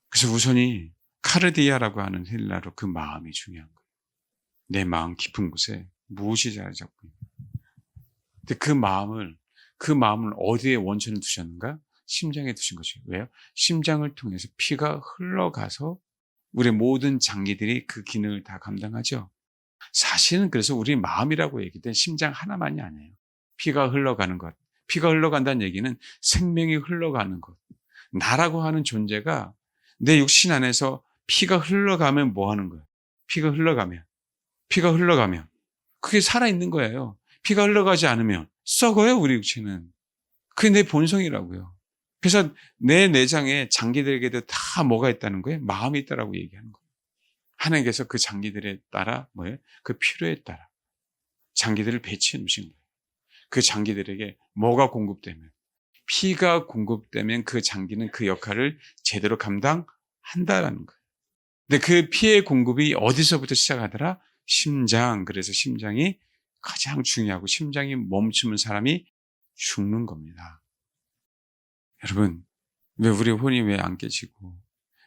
그래서 우선이 카르디아라고 하는 헬라로 그 마음이 중요한 거예요. 내 마음 깊은 곳에 무엇이 자리 잡고 있는 거예요. 근데 그 마음을 어디에 원천을 두셨는가? 심장에 두신 것이에요. 왜요? 심장을 통해서 피가 흘러가서 우리 모든 장기들이 그 기능을 다 감당하죠. 사실은 그래서 우리 마음이라고 얘기된 심장 하나만이 아니에요. 피가 흘러가는 것. 피가 흘러간다는 얘기는 생명이 흘러가는 것. 나라고 하는 존재가 내 육신 안에서 피가 흘러가면 뭐 하는 거예요? 피가 흘러가면 그게 살아있는 거예요. 피가 흘러가지 않으면 썩어요, 우리 육체는. 그게 내 본성이라고요. 그래서 내 내장에 장기들에게도 다 뭐가 있다는 거예요? 마음이 있다라고 얘기하는 거예요. 하나님께서 그 장기들에 따라 그 필요에 따라 장기들을 배치해 놓으신 거예요. 그 장기들에게 뭐가 공급되면, 피가 공급되면 그 장기는 그 역할을 제대로 감당한다라는 거예요. 근데 그 피의 공급이 어디서부터 시작하더라? 심장. 그래서 심장이 가장 중요하고 심장이 멈추면 사람이 죽는 겁니다. 여러분, 왜 우리 혼이 왜 안 깨지고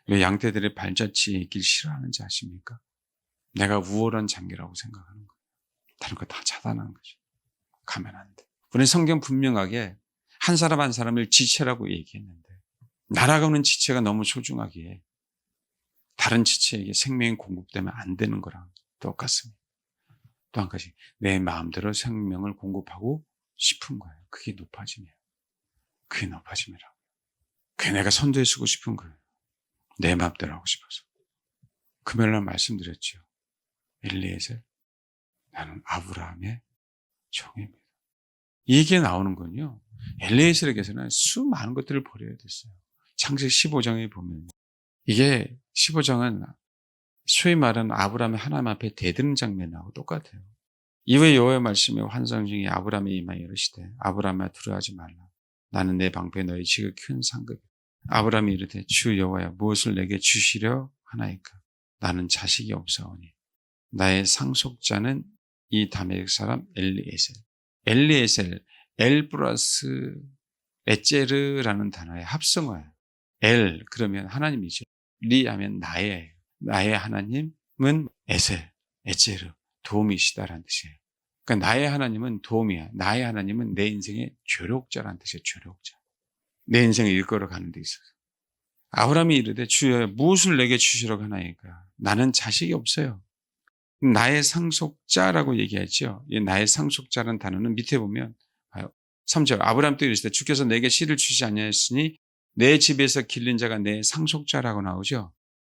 왜 양떼들의 발자취에 있길 싫어하는지 아십니까? 내가 우월한 장기라고 생각하는 거예요. 다른 거 다 차단하는 거죠. 가면 안 돼. 우리 성경 분명하게 한 사람 한 사람을 지체라고 얘기했는데 날아가는 지체가 너무 소중하기에 다른 지체에게 생명이 공급되면 안 되는 거랑 똑같습니다. 또 한 가지, 내 마음대로 생명을 공급하고 싶은 거예요. 그게 높아짐이에요. 그게 높아짐이라고. 그게 내가 선도해 주고 싶은 거예요. 내 마음대로 하고 싶어서. 금요일날 말씀드렸죠. 엘리에셀, 나는 아브라함의 종입니다. 이게 나오는 건요, 엘리에셀에게서는 수많은 것들을 버려야 됐어요. 창세기 15장에 보면, 이게 15장은 소위 말하는 아브라함의 하나님 앞에 대드는 장면하고 똑같아요. 이후에 여호와의 말씀에 환상 중에 아브라함의 이마에 이르시되 아브라함아 두려워하지 말라. 나는 내 방패 너희 지극 큰 상급이다. 아브라함이 이르되 주 여호와여 무엇을 내게 주시려 하나이까. 나는 자식이 없사오니 나의 상속자는 이 다메섹 사람 엘리에셀. 엘리에셀, 엘 플러스 에제르라는 단어의 합성어예요. 엘 그러면 하나님이죠. 리 하면 나의 하나님은 에셀, 에제르, 도움이시다라는 뜻이에요. 그러니까 나의 하나님은 도움이야. 나의 하나님은 내 인생의 조력자라는 뜻이에요. 조력자. 내 인생을 일걸어 가는 데 있어서. 아브라함이 이르되 주여 무엇을 내게 주시려고 하나이까. 나는 자식이 없어요. 나의 상속자라고 얘기했죠. 이 나의 상속자라는 단어는 밑에 보면 3절 아브라함 또 이르시되 주께서 내게 씨를 주시지 아니하였으니 내 집에서 길른 자가 내 상속자라고 나오죠.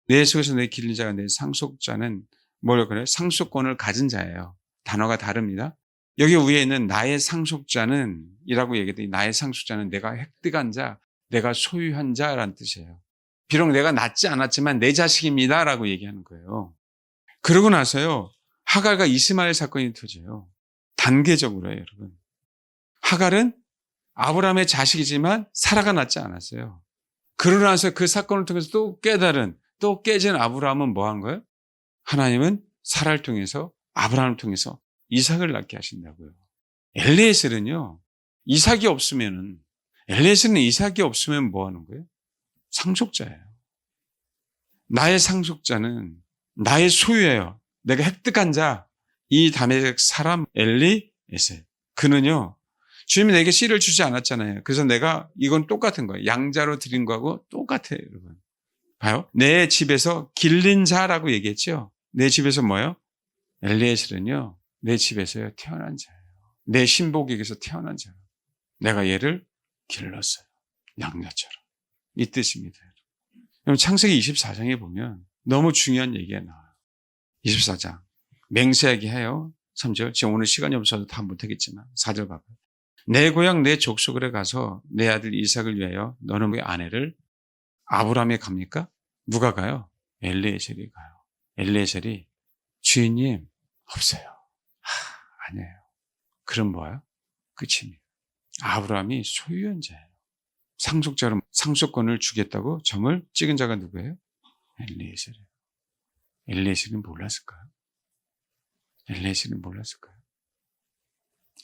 내 속에서 내 길른 자가 내 상속자는 뭐라고 그래요? 상속권을 가진 자예요. 단어가 다릅니다. 여기 위에 있는 나의 상속자는 이라고 얘기했더니 나의 상속자는 내가 획득한 자, 내가 소유한 자라는 뜻이에요. 비록 내가 낳지 않았지만 내 자식입니다라고 얘기하는 거예요. 그러고 나서요, 하갈과 이스마엘 사건이 터져요. 단계적으로요, 여러분. 하갈은 아브라함의 자식이지만 사라가 낳지 않았어요. 그러고 나서 그 사건을 통해서 또 깨진 아브라함은 뭐 한 거예요? 하나님은 사라를 통해서, 아브라함을 통해서 이삭을 낳게 하신다고요. 엘리에셀은요, 엘리에셀은 이삭이 없으면 뭐 하는 거예요? 상속자예요. 나의 상속자는 나의 소유예요. 내가 획득한 자, 이 다메섹 사람 엘리에셀. 그는요, 주님이 내게 씨를 주지 않았잖아요. 그래서 내가 이건 똑같은 거예요. 양자로 드린 거하고 똑같아요, 여러분. 봐요. 내 집에서 길린 자라고 얘기했죠. 내 집에서 뭐예요? 엘리에셀은요, 내 집에서요 태어난 자예요. 내 신복에게서 태어난 자예요. 내가 얘를 길렀어요. 양자처럼. 이 뜻입니다. 그럼 창세기 24장에 보면 너무 중요한 얘기가 나와요. 24장. 맹세하게 해요. 3절. 지금 오늘 시간이 없어서 다 못하겠지만 4절 봐봐요. 내 고향 내 족속에 가서 내 아들 이삭을 위하여 너는 왜 아내를 아브라함에 갑니까? 누가 가요? 엘리에셀이 가요. 엘리에셀이 주인님 없어요. 아니에요. 그럼 뭐예요? 끝입니다. 아브라함이 소유한 자예요. 상속자로 상속권을 주겠다고 점을 찍은 자가 누구예요? 엘리에셀이에요. 엘리에셀은 몰랐을까요? 엘리에셀은 몰랐을까요?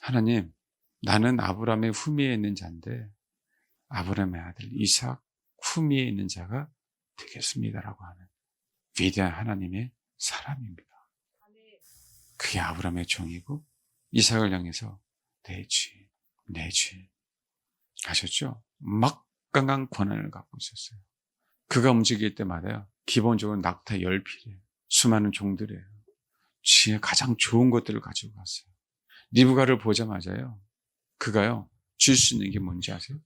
하나님, 나는 아브라함의 후미에 있는 자인데 아브라함의 아들 이삭 후미에 있는 자가 되겠습니다라고 하는 위대한 하나님의 사람입니다. 그게 아브라함의 종이고 이삭을 향해서 내 주인 아셨죠? 막강한 권한을 갖고 있었어요. 그가 움직일 때마다요, 기본적으로 낙타 10필이에요. 수많은 종들이에요. 지의 가장 좋은 것들을 가지고 갔어요. 리브가를 보자마자요, 그가요 줄 수 있는 게 뭔지 아세요?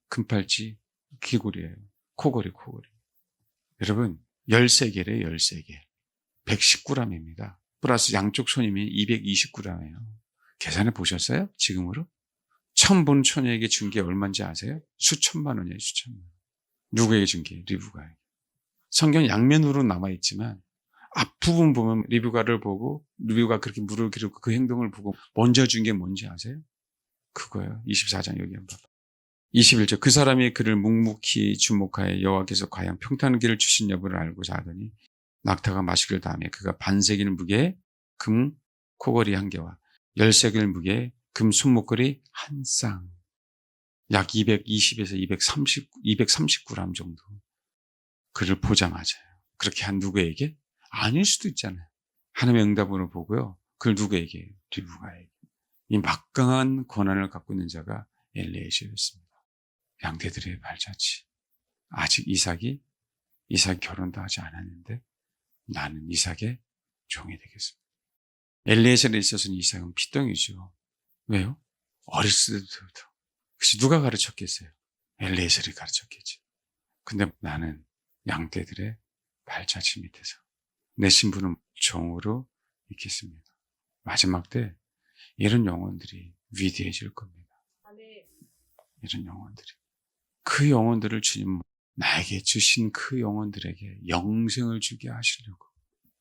금팔찌, 귀걸이에요. 코걸이. 여러분 13개래요. 13개. 119g입니다. 플러스 양쪽 손이면 220g이에요. 계산해 보셨어요? 지금으로? 처음 본 처녀에게 준 게 얼마인지 아세요? 수천만 원이에요. 수천만 원. 누구에게 준 게? 리브가에게. 성경 양면으로 남아있지만 앞부분 보면 리브가를 보고 리브가 그렇게 물을 기르고 그 행동을 보고 먼저 준 게 뭔지 아세요? 그거예요. 24장 여기 한번 봐봐. 21절 그 사람이 그를 묵묵히 주목하여 여호와께서 과연 평탄한 길을 주신 여부를 알고자 하더니 낙타가 마시기를 다음에 그가 반세겔 무게의 금 코걸이 1개와 10세겔 무게의 금 손목걸이 1쌍 약 220에서 239g 정도 그를 보자마자요. 그렇게 한 누구에게? 아닐 수도 있잖아요. 하나님의 응답으로 보고요. 그걸 누구에게? 리브가에게. 이 막강한 권한을 갖고 있는 자가 엘리에셀이었습니다. 양떼들의 발자취. 아직 이삭 결혼도 하지 않았는데 나는 이삭의 종이 되겠습니다. 엘리에셀에 있어서는 이삭은 피덩이죠. 왜요? 어렸을 때부터. 그래서 누가 가르쳤겠어요? 엘리에셀이 가르쳤겠죠. 근데 나는 양떼들의 발자취 밑에서 내 신분은 종으로 있겠습니다. 마지막 때 이런 영혼들이 위대해질 겁니다. 이런 영혼들이. 그 영혼들을 주님 나에게 주신 그 영혼들에게 영생을 주게 하시려고.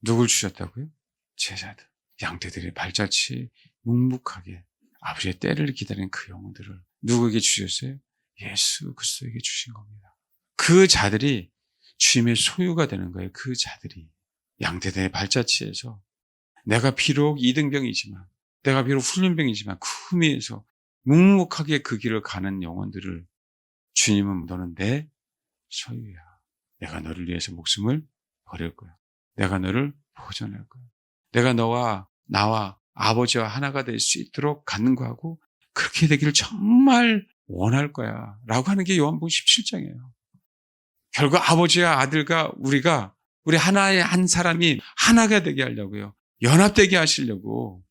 누굴 주셨다고요? 제자들. 양떼들의 발자취 묵묵하게 아버지의 때를 기다리는 그 영혼들을 누구에게 주셨어요? 예수 그리스도에게 주신 겁니다. 그 자들이 주님의 소유가 되는 거예요. 그 자들이. 양떼들의 발자취에서 내가 비록 2등병이지만 내가 비록 훈련병이지만 그 후미에서 묵묵하게 그 길을 가는 영혼들을 주님은 너는 내 소유야. 내가 너를 위해서 목숨을 버릴 거야. 내가 너를 보존할 거야. 내가 너와 나와 아버지와 하나가 될 수 있도록 간구하고 그렇게 되기를 정말 원할 거야. 라고 하는 게 요한복음 17장이에요. 결국 아버지와 아들과 우리 하나의 한 사람이 하나가 되게 하려고요. 연합되게 하시려고.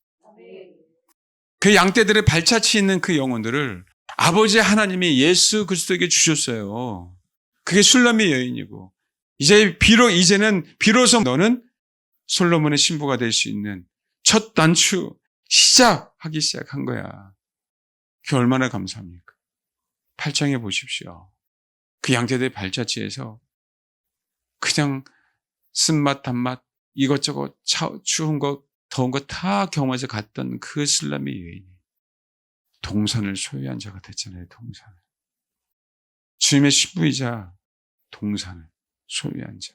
그 양떼들의 발자취 있는 그 영혼들을 아버지 하나님이 예수 그리스도에게 주셨어요. 그게 술람의 여인이고 이제는 비로소 너는 솔로몬의 신부가 될 수 있는 첫 단추 시작하기 시작한 거야. 그게 얼마나 감사합니까? 8장에 보십시오. 그 양떼들의 발자취에서 그냥 쓴맛 단맛 이것저것 추운 것 더운 것 다 경험해서 갔던 그 술람의 여인이 동산을 소유한 자가 됐잖아요. 동산을. 주님의 신부이자 동산을 소유한 자.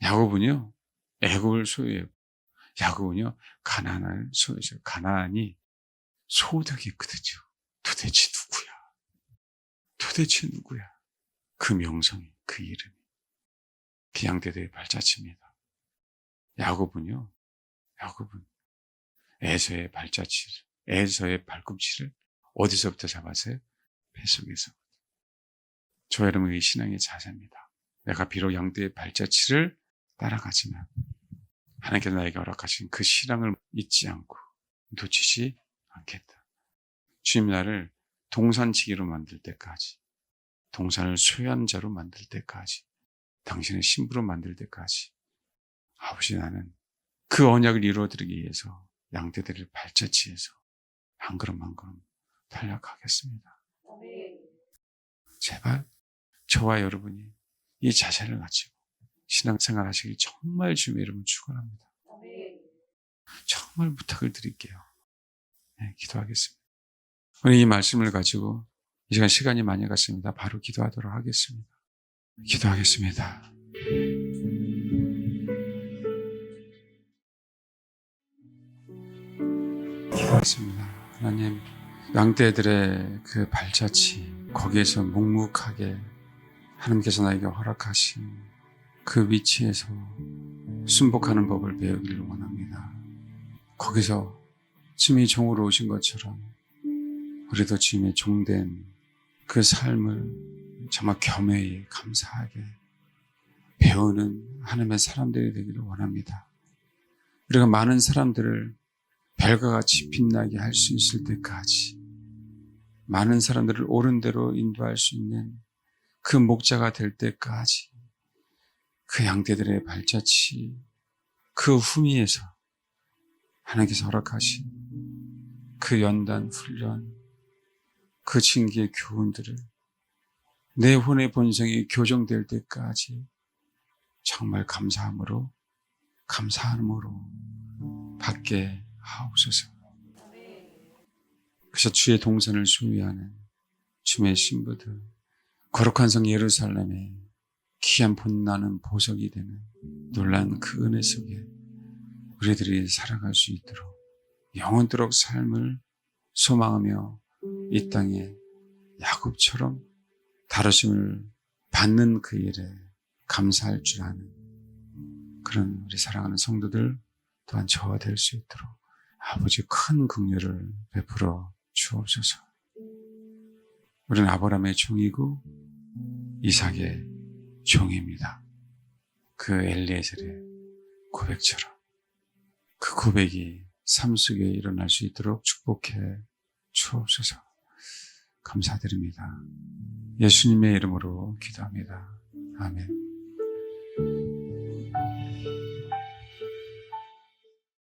야곱은요. 애굽을 소유했고 야곱은요. 가나안을 소유했어요. 가나안이 소득이 있거든요. 도대체 누구야? 도대체 누구야? 그 명성이, 그 이름이. 그 양떼들의 발자취입니다. 야곱은 에서의 발자취를, 에서의 발꿈치를 어디서부터 잡았어요? 뱃속에서. 저 여러분의 신앙의 자세입니다. 내가 비록 양떼의 발자취를 따라가지만 하나님께서 나에게 허락하신 그 신앙을 잊지 않고 놓치지 않겠다. 주님 나를 동산지기로 만들 때까지, 동산을 소유한 자로 만들 때까지, 당신의 신부로 만들 때까지 아버지 나는 그 언약을 이루어드리기 위해서 양떼들의 발자취에서 한 걸음 한 걸음 탈락하겠습니다. 제발 저와 여러분이 이 자세를 가지고 신앙생활 하시길 정말 주님의 이름으로 축원합니다. 정말 부탁을 드릴게요. 네, 기도하겠습니다. 오늘 이 말씀을 가지고 이 시간 시간이 많이 갔습니다. 바로 기도하도록 하겠습니다. 기도하겠습니다. 기도하겠습니다. 하나님, 양떼들의 그 발자취, 거기에서 묵묵하게 하나님께서 나에게 허락하신 그 위치에서 순복하는 법을 배우기를 원합니다. 거기서 주님이 종으로 오신 것처럼 우리도 주님의 종된 그 삶을 정말 겸허히 감사하게 배우는 하나님의 사람들이 되기를 원합니다. 우리가 많은 사람들을 별과 같이 빛나게 할 수 있을 때까지 많은 사람들을 옳은 대로 인도할 수 있는 그 목자가 될 때까지 그 양떼들의 발자취 그 후미에서 하나님께서 허락하신 그 연단 훈련 그 징계의 교훈들을 내 혼의 본성이 교정될 때까지 정말 감사함으로 받게 하옵소서. 그래서 주의 동산을 소유하는 주의 신부들, 거룩한 성 예루살렘에 귀한 본나는 보석이 되는 놀란 그 은혜 속에 우리들이 살아갈 수 있도록 영원토록 삶을 소망하며 이 땅에 야곱처럼 다루심을 받는 그 일에 감사할 줄 아는 그런 우리 사랑하는 성도들 또한 저와 될 수 있도록 아버지 큰 긍휼을 베풀어 주옵소서. 우리는 아브라함의 종이고 이삭의 종입니다. 그 엘리에셀의 고백처럼 그 고백이 삶 속에 일어날 수 있도록 축복해 주옵소서. 감사드립니다. 예수님의 이름으로 기도합니다. 아멘.